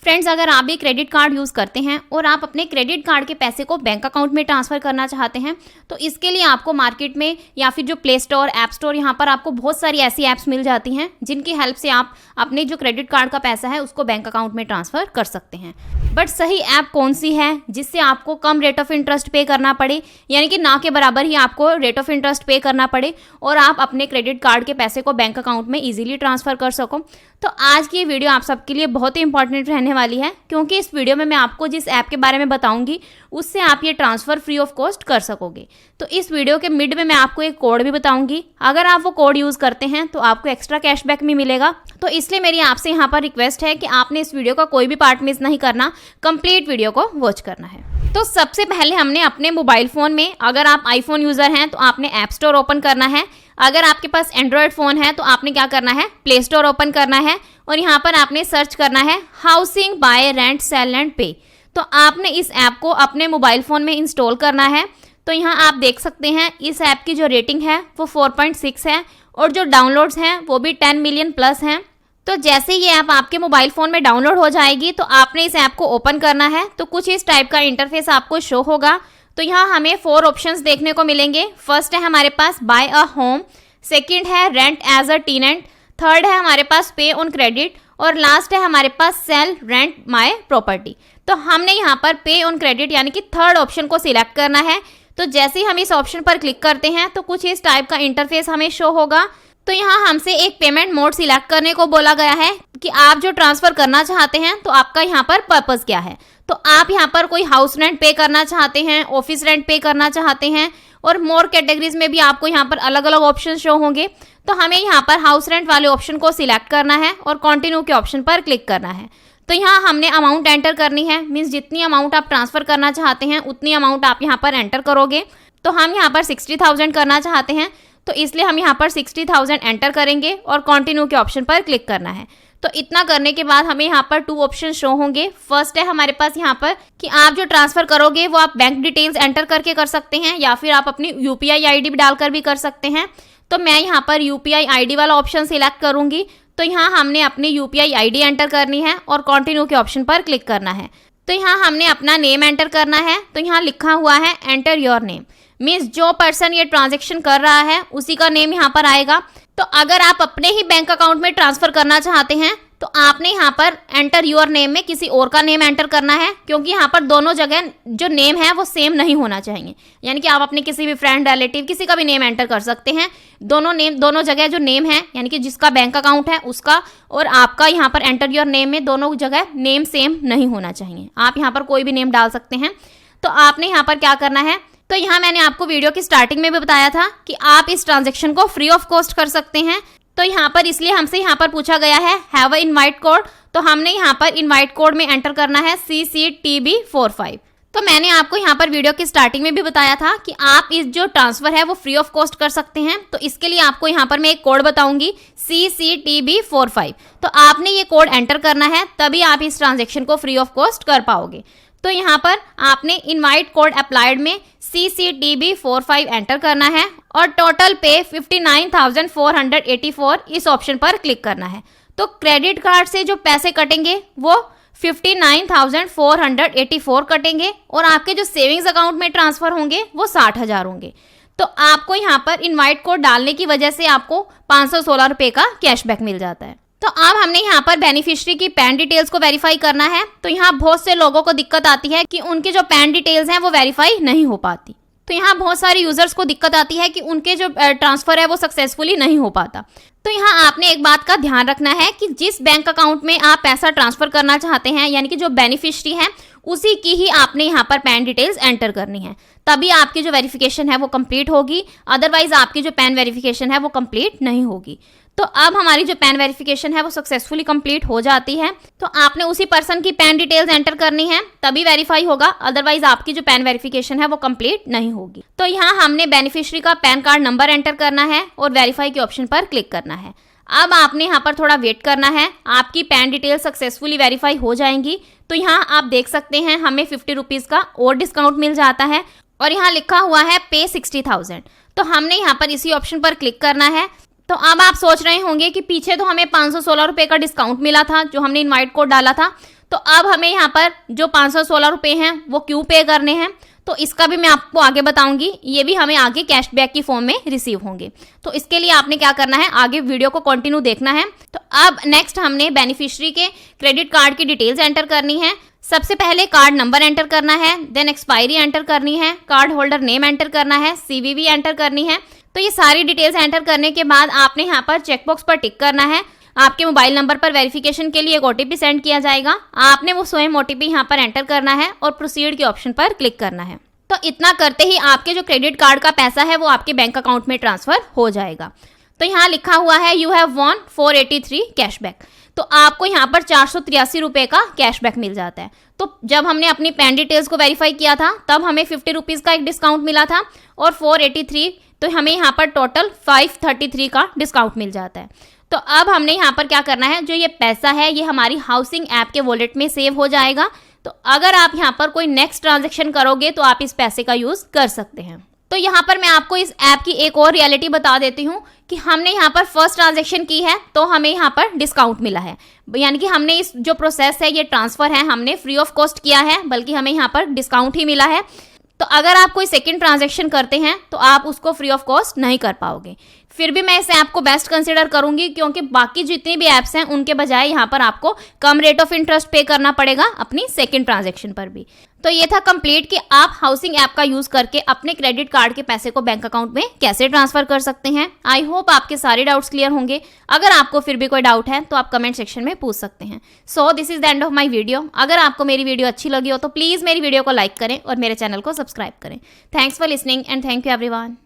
Friends, अगर आप भी क्रेडिट कार्ड यूज़ करते हैं और आप अपने क्रेडिट कार्ड के पैसे को बैंक अकाउंट में ट्रांसफ़र करना चाहते हैं, तो इसके लिए आपको मार्केट में या फिर जो प्ले स्टोर, ऐप स्टोर, यहाँ पर आपको बहुत सारी ऐसी ऐप्स मिल जाती हैं जिनकी हेल्प से आप अपने जो क्रेडिट कार्ड का पैसा है उसको बैंक अकाउंट में ट्रांसफ़र कर सकते हैं। बट सही ऐप कौन सी है जिससे आपको कम रेट ऑफ इंटरेस्ट पे करना पड़े, यानी कि ना के बराबर ही आपको रेट ऑफ इंटरेस्ट पे करना पड़े और आप अपने क्रेडिट कार्ड के पैसे को बैंक अकाउंट में ईजिली ट्रांसफ़र कर सको। तो आज की ये वीडियो आप सबके लिए बहुत ही इंपॉर्टेंट रहने वाली है, क्योंकि इस वीडियो में मैं आपको जिस ऐप के बारे में बताऊंगी उससे आप ये ट्रांसफ़र फ्री ऑफ कॉस्ट कर सकोगे। तो इस वीडियो के मिड में मैं आपको एक कोड भी बताऊंगी, अगर आप वो कोड यूज़ करते हैं तो आपको एक्स्ट्रा कैशबैक भी मिलेगा। तो इसलिए मेरी आपसे यहाँ पर रिक्वेस्ट है कि आपने इस वीडियो का कोई भी पार्ट मिस नहीं करना, कंप्लीट वीडियो को वॉच करना है। तो सबसे पहले हमने अपने मोबाइल फ़ोन में, अगर आप आईफोन यूज़र हैं तो आपने ऐप स्टोर ओपन करना है, अगर आपके पास एंड्रॉयड फ़ोन है तो आपने क्या करना है, प्ले स्टोर ओपन करना है और यहाँ पर आपने सर्च करना है housing buy rent sell and pay. तो आपने इस ऐप को अपने मोबाइल फ़ोन में इंस्टॉल करना है। तो यहाँ आप देख सकते हैं इस ऐप की जो रेटिंग है वो 4.6 है और जो डाउनलोड्स हैं वो भी 10 मिलियन प्लस हैं। तो जैसे ये ऐप आपके मोबाइल फ़ोन में डाउनलोड हो जाएगी तो आपने इस ऐप को ओपन करना है। तो कुछ इस टाइप का इंटरफेस आपको शो होगा। तो यहाँ हमें 4 ऑप्शंस देखने को मिलेंगे। फर्स्ट है हमारे पास बाय अ होम, सेकंड है rent as a tenant, third है हमारे पास पे ऑन क्रेडिट और लास्ट है हमारे पास सेल रेंट माय प्रॉपर्टी। तो हमने यहाँ पर पे ऑन क्रेडिट यानी कि थर्ड ऑप्शन को सिलेक्ट करना है। तो जैसे ही हम इस ऑप्शन पर क्लिक करते हैं तो कुछ इस टाइप का इंटरफेस हमें शो होगा। तो यहाँ हमसे एक पेमेंट मोड सिलेक्ट करने को बोला गया है कि आप जो ट्रांसफ़र करना चाहते हैं तो आपका यहाँ पर पर्पस क्या है। तो आप यहाँ पर कोई हाउस रेंट पे करना चाहते हैं, ऑफिस रेंट पे करना चाहते हैं और मोर कैटेगरीज में भी आपको यहाँ पर अलग अलग ऑप्शन शो होंगे। तो हमें यहाँ पर हाउस रेंट वाले ऑप्शन को सिलेक्ट करना है और कंटिन्यू के ऑप्शन पर क्लिक करना है। तो यहाँ हमने अमाउंट एंटर करनी है, मीन्स जितनी अमाउंट आप ट्रांसफ़र करना चाहते हैं उतनी अमाउंट आप यहाँ पर एंटर करोगे। तो हम यहाँ पर 60,000 करना चाहते हैं तो इसलिए हम यहाँ पर 60,000 एंटर करेंगे और कंटिन्यू के ऑप्शन पर क्लिक करना है। तो इतना करने के बाद हमें यहाँ पर 2 ऑप्शन शो होंगे। फर्स्ट है हमारे पास यहाँ पर कि आप जो ट्रांसफ़र करोगे वो आप बैंक डिटेल्स एंटर करके कर सकते हैं या फिर आप अपनी UPI ID भी डालकर भी कर सकते हैं। तो मैं यहाँ पर UPI ID वाला ऑप्शन सिलेक्ट करूँगी। तो यहाँ हमने अपनी UPI ID एंटर करनी है और कंटिन्यू के ऑप्शन पर क्लिक करना है। तो यहाँ हमने अपना नेम एंटर करना है। तो यहाँ लिखा हुआ है एंटर योर नेम, मीन्स जो पर्सन ये ट्रांजैक्शन कर रहा है उसी का नेम यहाँ पर आएगा। तो अगर आप अपने ही बैंक अकाउंट में ट्रांसफ़र करना चाहते हैं तो आपने यहाँ पर एंटर योर नेम में किसी और का नेम एंटर करना है, क्योंकि यहाँ पर दोनों जगह जो नेम है वो सेम नहीं होना चाहिए। यानी कि आप अपने किसी भी फ्रेंड, रिलेटिव, किसी का भी नेम एंटर कर सकते हैं। दोनों जगह जो नेम है यानी कि जिसका बैंक अकाउंट है उसका और आपका यहाँ पर एंटर योर नेम में दोनों जगह नेम सेम नहीं होना चाहिए। आप यहाँ पर कोई भी नेम डाल सकते हैं। तो आपने यहाँ पर क्या करना है, तो यहाँ मैंने आपको वीडियो की स्टार्टिंग में भी बताया था कि आप इस ट्रांजैक्शन को फ्री ऑफ कॉस्ट कर सकते हैं। तो यहाँ पर इसलिए हमसे यहाँ पर पूछा गया है हैव अ इनवाइट कोड। तो हमने यहाँ पर इनवाइट कोड में एंटर करना है CCTB45। तो मैंने आपको यहाँ पर वीडियो की स्टार्टिंग में भी बताया था कि आप इस जो ट्रांसफ़र है वो फ्री ऑफ कॉस्ट कर सकते हैं। तो इसके लिए आपको यहाँ पर मैं एक कोड बताऊंगी CCTB45। तो आपने ये कोड एंटर करना है, तभी आप इस ट्रांजैक्शन को फ्री ऑफ कॉस्ट कर पाओगे। तो यहाँ पर आपने इनवाइट कोड अप्लाइड में CCTB45 एंटर करना है और टोटल पे 59,484 इस ऑप्शन पर क्लिक करना है। तो क्रेडिट कार्ड से जो पैसे कटेंगे वो 59,484 कटेंगे और आपके जो सेविंग्स अकाउंट में ट्रांसफ़र होंगे वो 60,000 होंगे। तो आपको यहाँ पर इनवाइट कोड डालने की वजह से आपको 516 रुपये का कैशबैक मिल जाता है। तो अब हमने यहाँ पर बेनिफिशियरी की पैन डिटेल्स को वेरीफाई करना है। तो यहाँ बहुत से लोगों को दिक्कत आती है कि उनकी जो पैन डिटेल्स हैं वो वेरीफाई नहीं हो पाती। तो यहाँ बहुत सारे यूजर्स को दिक्कत आती है कि उनके जो ट्रांसफ़र है वो सक्सेसफुली नहीं हो पाता। तो यहाँ आपने एक बात का ध्यान रखना है कि जिस बैंक अकाउंट में आप पैसा ट्रांसफ़र करना चाहते हैं यानी कि जो बेनिफिशियरी है उसी की ही आपने यहाँ पर पैन डिटेल्स एंटर करनी है, तभी आपकी जो वेरिफिकेशन है वो कंप्लीट होगी। अदरवाइज आपकी जो पैन वेरिफिकेशन है वो कंप्लीट नहीं होगी। तो अब हमारी जो पैन वेरिफिकेशन है वो सक्सेसफुली कंप्लीट हो जाती है। तो आपने उसी पर्सन की पैन डिटेल्स एंटर करनी है तभी वेरीफाई होगा, अदरवाइज आपकी जो पैन वेरिफिकेशन है वो कंप्लीट नहीं होगी। तो यहाँ हमने बेनिफिशियरी का पैन कार्ड नंबर एंटर करना है और वेरीफाई के ऑप्शन पर क्लिक करना है। अब आपने यहाँ पर थोड़ा वेट करना है, आपकी पैन डिटेल सक्सेसफुली वेरीफाई हो जाएंगी। तो यहाँ आप देख सकते हैं हमें 50 रुपीज़ का और डिस्काउंट मिल जाता है और यहाँ लिखा हुआ है पे 60,000। तो हमने यहाँ पर इसी ऑप्शन पर क्लिक करना है। तो अब आप सोच रहे होंगे कि पीछे तो हमें 516 रुपये का डिस्काउंट मिला था जो हमने इनवाइट कोड डाला था, तो अब हमें यहाँ पर जो 516 रुपये हैं वो क्यों पे करने हैं, तो इसका भी मैं आपको आगे बताऊंगी। ये भी हमें आगे कैशबैक की फॉर्म में रिसीव होंगे। तो इसके लिए आपने क्या करना है, आगे वीडियो को कंटिन्यू देखना है। तो अब नेक्स्ट हमने बेनिफिशियरी के क्रेडिट कार्ड की डिटेल्स एंटर करनी है। सबसे पहले कार्ड नंबर एंटर करना है, देन एक्सपायरी एंटर करनी है, कार्ड होल्डर नेम एंटर करना है, CVV एंटर करनी है। तो ये सारी डिटेल्स एंटर करने के बाद आपने यहाँ पर चेकबॉक्स पर टिक करना है। आपके मोबाइल नंबर पर वेरिफिकेशन के लिए एक OTP सेंड किया जाएगा। आपने वो स्वयं OTP यहाँ पर एंटर करना है और प्रोसीड के ऑप्शन पर क्लिक करना है। तो इतना करते ही आपके जो क्रेडिट कार्ड का पैसा है वो आपके बैंक अकाउंट में ट्रांसफर हो जाएगा। तो यहाँ लिखा हुआ है यू हैव वॉन 483 कैशबैक। तो आपको यहाँ पर 483 रुपये का कैशबैक मिल जाता है। तो जब हमने अपनी पैन डिटेल्स को वेरीफाई किया था तब हमें 50 रुपीज़ का एक डिस्काउंट मिला था और 483, तो हमें यहाँ पर टोटल 533 का डिस्काउंट मिल जाता है। तो अब हमने यहाँ पर क्या करना है, जो ये पैसा है ये हमारी हाउसिंग ऐप के वॉलेट में सेव हो जाएगा। तो अगर आप यहाँ पर कोई नेक्स्ट ट्रांजैक्शन करोगे तो आप इस पैसे का यूज़ कर सकते हैं। तो यहाँ पर मैं आपको इस ऐप की एक और रियलिटी बता देती हूँ कि हमने यहाँ पर फर्स्ट ट्रांजैक्शन की है तो हमें यहाँ पर डिस्काउंट मिला है, यानी कि हमने इस जो प्रोसेस है ये ट्रांसफ़र है हमने फ्री ऑफ कॉस्ट किया है, बल्कि हमें यहाँ पर डिस्काउंट ही मिला है। तो अगर आप कोई सेकंड ट्रांजैक्शन करते हैं तो आप उसको फ्री ऑफ कॉस्ट नहीं कर पाओगे। फिर भी मैं इस ऐप को बेस्ट कंसिडर करूंगी क्योंकि बाकी जितनी भी ऐप्स हैं उनके बजाय यहाँ पर आपको कम रेट ऑफ इंटरेस्ट पे करना पड़ेगा अपनी सेकंड ट्रांजैक्शन पर भी। तो ये था कंप्लीट कि आप हाउसिंग ऐप का यूज करके अपने क्रेडिट कार्ड के पैसे को बैंक अकाउंट में कैसे ट्रांसफर कर सकते हैं। आई होप आपके सारे डाउट्स क्लियर होंगे। अगर आपको फिर भी कोई डाउट है तो आप कमेंट सेक्शन में पूछ सकते हैं। So this is the end of my video. अगर आपको मेरी वीडियो अच्छी लगी हो तो प्लीज मेरी वीडियो को लाइक करें और मेरे चैनल को सब्सक्राइब करें। Thanks for listening and thank you everyone.